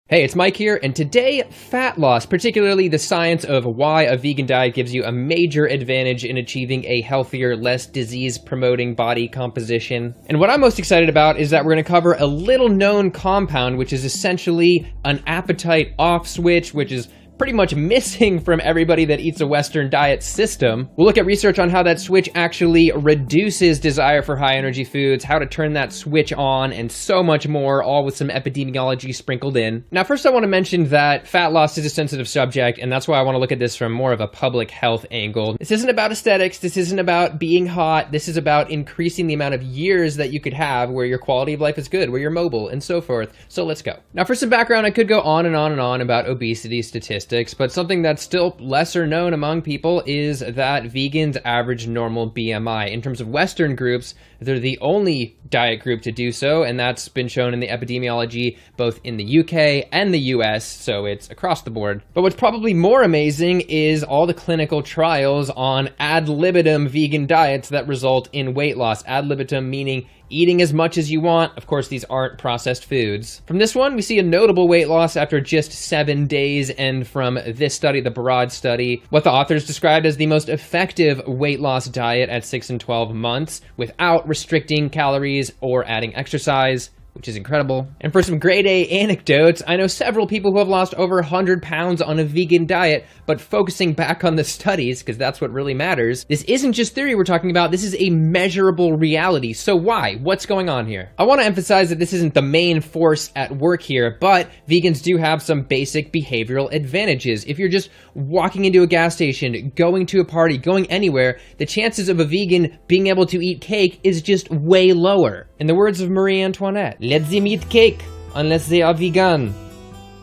Hey, it's Mike here, and today, fat loss, particularly the science of why a vegan diet gives you a major advantage in achieving a healthier, less disease-promoting body composition. And what I'm most excited about is that we're going to cover a little-known compound, which is essentially an appetite off switch, which is pretty much missing from everybody that eats a Western diet system. We'll look at research on how that switch actually reduces desire for high energy foods, how to turn that switch on, and so much more, all with some epidemiology sprinkled in. Now, first I want to mention that fat loss is a sensitive subject, and that's why I want to look at this from more of a public health angle. This isn't about aesthetics, this isn't about being hot, this is about increasing the amount of years that you could have where your quality of life is good, where you're mobile, and so forth. So let's go. Now, for some background, I could go on and on and on about obesity statistics, but something that's still lesser known among people is that vegans average normal BMI. In terms of Western groups, they're the only diet group to do so, and that's been shown in the epidemiology both in the UK and the US, so it's across the board. But what's probably more amazing is all the clinical trials on ad libitum vegan diets that result in weight loss. Ad libitum meaning eating as much as you want. Of course, these aren't processed foods. From this one, we see a notable weight loss after just 7 days, and from this study, the broad study, what the authors described as the most effective weight loss diet at 6 and 12 months without restricting calories or adding exercise, which is incredible. And for some grade A anecdotes, I know several people who have lost over 100 pounds on a vegan diet, but focusing back on the studies, because that's what really matters, this isn't just theory we're talking about, this is a measurable reality. So why? What's going on here? I want to emphasize that this isn't the main force at work here, but vegans do have some basic behavioral advantages. If you're just walking into a gas station, going to a party, going anywhere, the chances of a vegan being able to eat cake is just way lower. In the words of Marie Antoinette, let them eat cake, unless they are vegan.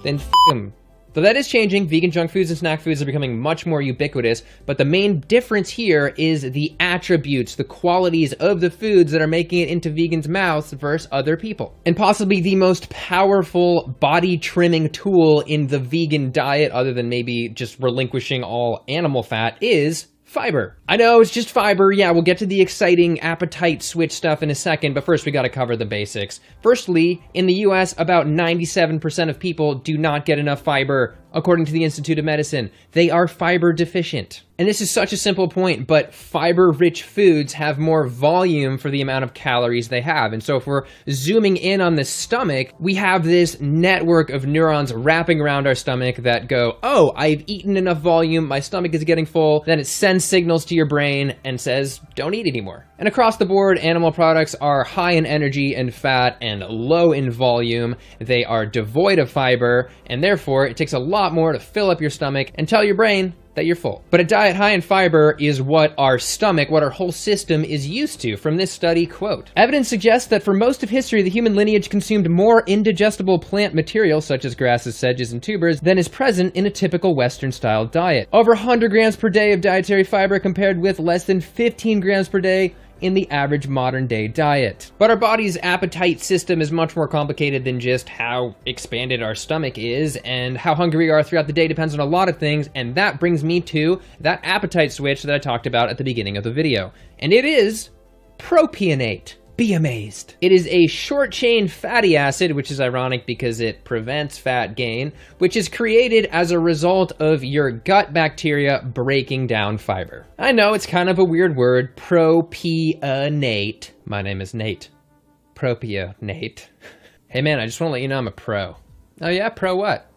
Then f*** them. Though that is changing, vegan junk foods and snack foods are becoming much more ubiquitous, but the main difference here is the attributes, the qualities of the foods that are making it into vegans' mouths versus other people. And possibly the most powerful body trimming tool in the vegan diet, other than maybe just relinquishing all animal fat, is fiber. I know, it's just fiber. Yeah, we'll get to the exciting appetite switch stuff in a second, but first we gotta cover the basics. Firstly, in the US, about 97% of people do not get enough fiber, according to the Institute of Medicine. They are fiber deficient. And this is such a simple point, but fiber-rich foods have more volume for the amount of calories they have. And so if we're zooming in on the stomach, we have this network of neurons wrapping around our stomach that go, oh, I've eaten enough volume, my stomach is getting full. Then it sends signals to your brain and says, don't eat anymore. And across the board, animal products are high in energy and fat and low in volume. They are devoid of fiber, and therefore it takes a lot more to fill up your stomach and tell your brain that you're full. But a diet high in fiber is what our stomach, what our whole system is used to. From this study, quote, evidence suggests that for most of history, the human lineage consumed more indigestible plant material, such as grasses, sedges, and tubers, than is present in a typical Western-style diet. Over 100 grams per day of dietary fiber compared with less than 15 grams per day in the average modern day diet. But our body's appetite system is much more complicated than just how expanded our stomach is, and how hungry we are throughout the day depends on a lot of things, and that brings me to that appetite switch that I talked about at the beginning of the video. And it is propionate. Be amazed. It is a short-chain fatty acid, which is ironic because it prevents fat gain, which is created as a result of your gut bacteria breaking down fiber. I know it's kind of a weird word, propionate. My name is Nate. Propionate. Hey man, I just want to let you know I'm a pro. Oh yeah, pro what?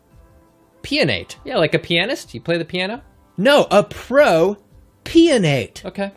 Pionate. Yeah, like a pianist? You play the piano? No, a propionate. Okay.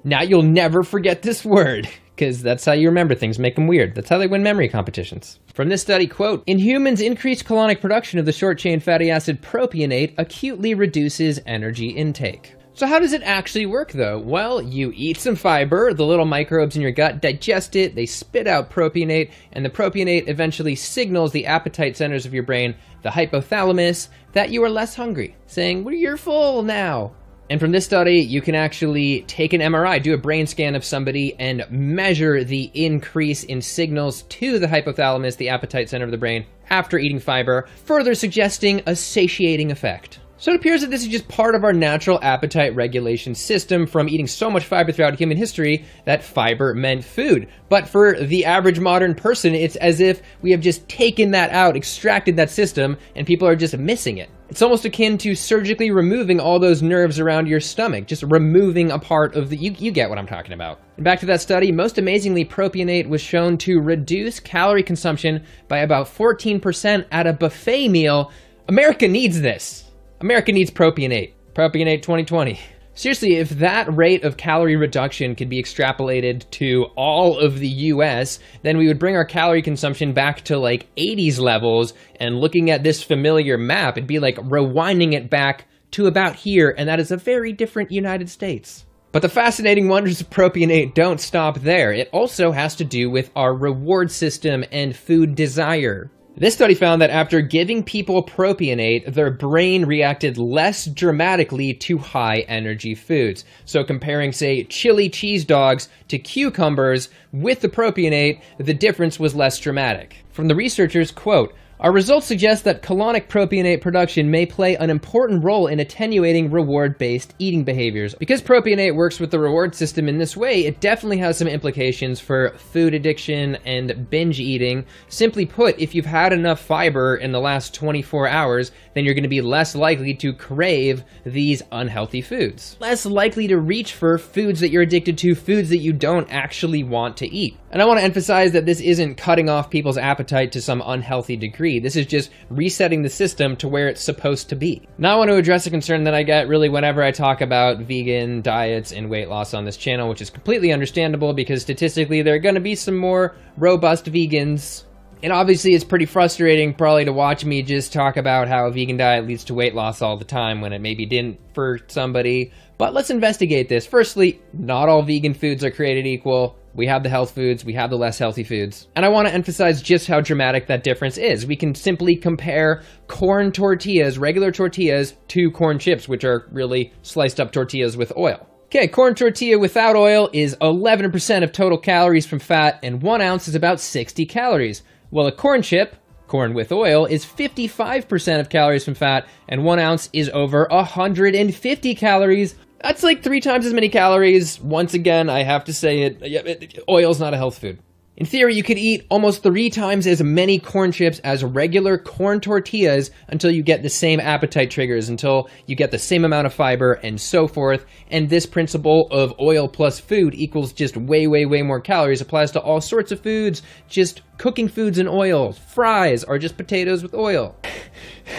Now you'll never forget this word, because that's how you remember things, make them weird. That's how they win memory competitions. From this study, quote, in humans, increased colonic production of the short-chain fatty acid propionate acutely reduces energy intake. So how does it actually work though? Well, you eat some fiber, the little microbes in your gut digest it, they spit out propionate, and the propionate eventually signals the appetite centers of your brain, the hypothalamus, that you are less hungry, saying, well, you're full now. And from this study, you can actually take an MRI, do a brain scan of somebody, and measure the increase in signals to the hypothalamus, the appetite center of the brain, after eating fiber, further suggesting a satiating effect. So it appears that this is just part of our natural appetite regulation system from eating so much fiber throughout human history that fiber meant food. But for the average modern person, it's as if we have just taken that out, extracted that system, and people are just missing it. It's almost akin to surgically removing all those nerves around your stomach, just removing a part of the, you get what I'm talking about. And back to that study, most amazingly, propionate was shown to reduce calorie consumption by about 14% at a buffet meal. America needs this. America needs propionate. Propionate 2020. Seriously, if that rate of calorie reduction could be extrapolated to all of the US, then we would bring our calorie consumption back to like 80s levels, and looking at this familiar map, it'd be like rewinding it back to about here, and that is a very different United States. But the fascinating wonders of propionate don't stop there. It also has to do with our reward system and food desire. This study found that after giving people propionate, their brain reacted less dramatically to high-energy foods. So comparing, say, chili cheese dogs to cucumbers with the propionate, the difference was less dramatic. From the researchers, quote, "Our results suggest that colonic propionate production may play an important role in attenuating reward-based eating behaviors. Because propionate works with the reward system in this way, it definitely has some implications for food addiction and binge eating. Simply put, if you've had enough fiber in the last 24 hours, then you're going to be less likely to crave these unhealthy foods. Less likely to reach for foods that you're addicted to, foods that you don't actually want to eat." And I want to emphasize that this isn't cutting off people's appetite to some unhealthy degree. This is just resetting the system to where it's supposed to be. Now I want to address a concern that I get really whenever I talk about vegan diets and weight loss on this channel, which is completely understandable because statistically there are going to be some more robust vegans. And obviously it's pretty frustrating probably to watch me just talk about how a vegan diet leads to weight loss all the time when it maybe didn't for somebody. But let's investigate this. Firstly, not all vegan foods are created equal. We have the health foods, we have the less healthy foods. And I want to emphasize just how dramatic that difference is. We can simply compare corn tortillas, regular tortillas, to corn chips, which are really sliced up tortillas with oil. Okay, corn tortilla without oil is 11% of total calories from fat, and 1 ounce is about 60 calories. Well, a corn chip, corn with oil, is 55% of calories from fat, and 1 ounce is over 150 calories. That's like 3 times as many calories. Once again, I have to say it, oil's not a health food. In theory, you could eat almost 3 times as many corn chips as regular corn tortillas until you get the same appetite triggers, until you get the same amount of fiber and so forth. And this principle of oil plus food equals just way, way, way more calories applies to all sorts of foods, just cooking foods in oil, fries, or just potatoes with oil.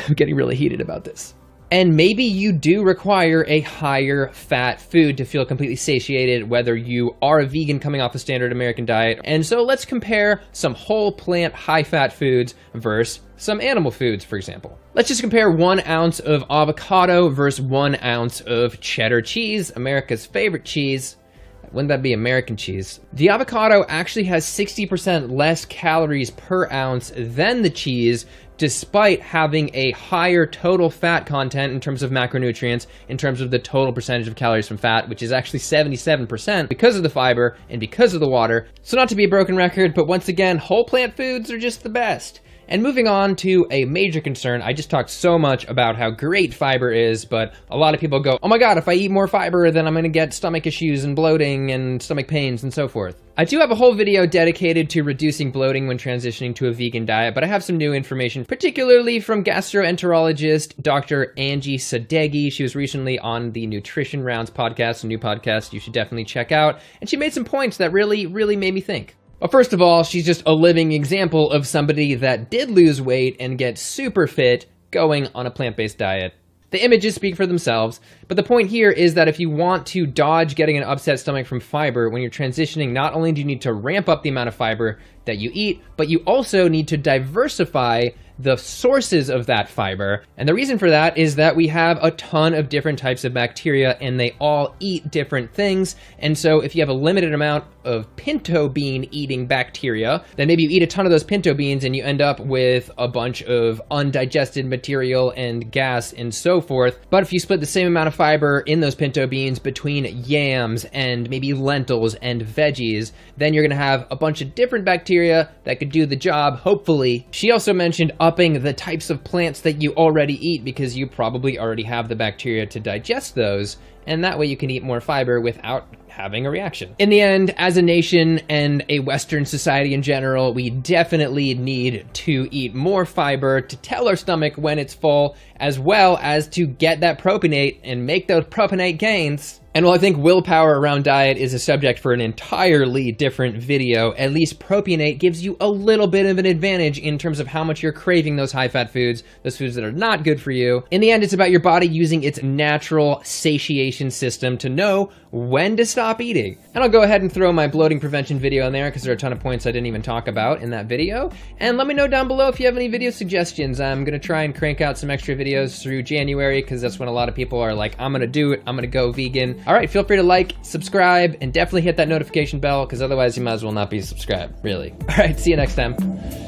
I'm getting really heated about this. And maybe you do require a higher fat food to feel completely satiated, whether you are a vegan coming off a standard American diet. And so let's compare some whole plant high fat foods versus some animal foods, for example. Let's just compare 1 ounce of avocado versus 1 ounce of cheddar cheese, America's favorite cheese. Wouldn't that be American cheese? The avocado actually has 60% less calories per ounce than the cheese, despite having a higher total fat content in terms of macronutrients, in terms of the total percentage of calories from fat, which is actually 77% because of the fiber and because of the water. So not to be a broken record, but once again, whole plant foods are just the best. And moving on to a major concern, I just talked so much about how great fiber is, but a lot of people go, oh my god, if I eat more fiber, then I'm gonna get stomach issues and bloating and stomach pains and so forth. I do have a whole video dedicated to reducing bloating when transitioning to a vegan diet, but I have some new information, particularly from gastroenterologist Dr. Angie Sadeghi. She was recently on the Nutrition Rounds podcast, a new podcast you should definitely check out, and she made some points that really, really made me think. Well, first of all, she's just a living example of somebody that did lose weight and get super fit going on a plant-based diet. The images speak for themselves, but the point here is that if you want to dodge getting an upset stomach from fiber when you're transitioning, not only do you need to ramp up the amount of fiber that you eat, but you also need to diversify the sources of that fiber. And the reason for that is that we have a ton of different types of bacteria and they all eat different things. And so if you have a limited amount of pinto bean eating bacteria, then maybe you eat a ton of those pinto beans and you end up with a bunch of undigested material and gas and so forth. But if you split the same amount of fiber in those pinto beans between yams and maybe lentils and veggies, then you're gonna have a bunch of different bacteria bacteria that could do the job, hopefully. She also mentioned upping the types of plants that you already eat because you probably already have the bacteria to digest those, and that way you can eat more fiber without having a reaction. In the end, as a nation and a Western society in general, we definitely need to eat more fiber to tell our stomach when it's full, as well as to get that propionate and make those propionate gains. And while I think willpower around diet is a subject for an entirely different video, at least propionate gives you a little bit of an advantage in terms of how much you're craving those high-fat foods, those foods that are not good for you. In the end, it's about your body using its natural satiation system to know when to stop eating. And I'll go ahead and throw my bloating prevention video in there because there are a ton of points I didn't even talk about in that video. And let me know down below if you have any video suggestions. I'm gonna try and crank out some extra videos through January because that's when a lot of people are like, I'm gonna do it, I'm gonna go vegan. All right, feel free to like, subscribe, and definitely hit that notification bell because otherwise you might as well not be subscribed, really. All right, see you next time.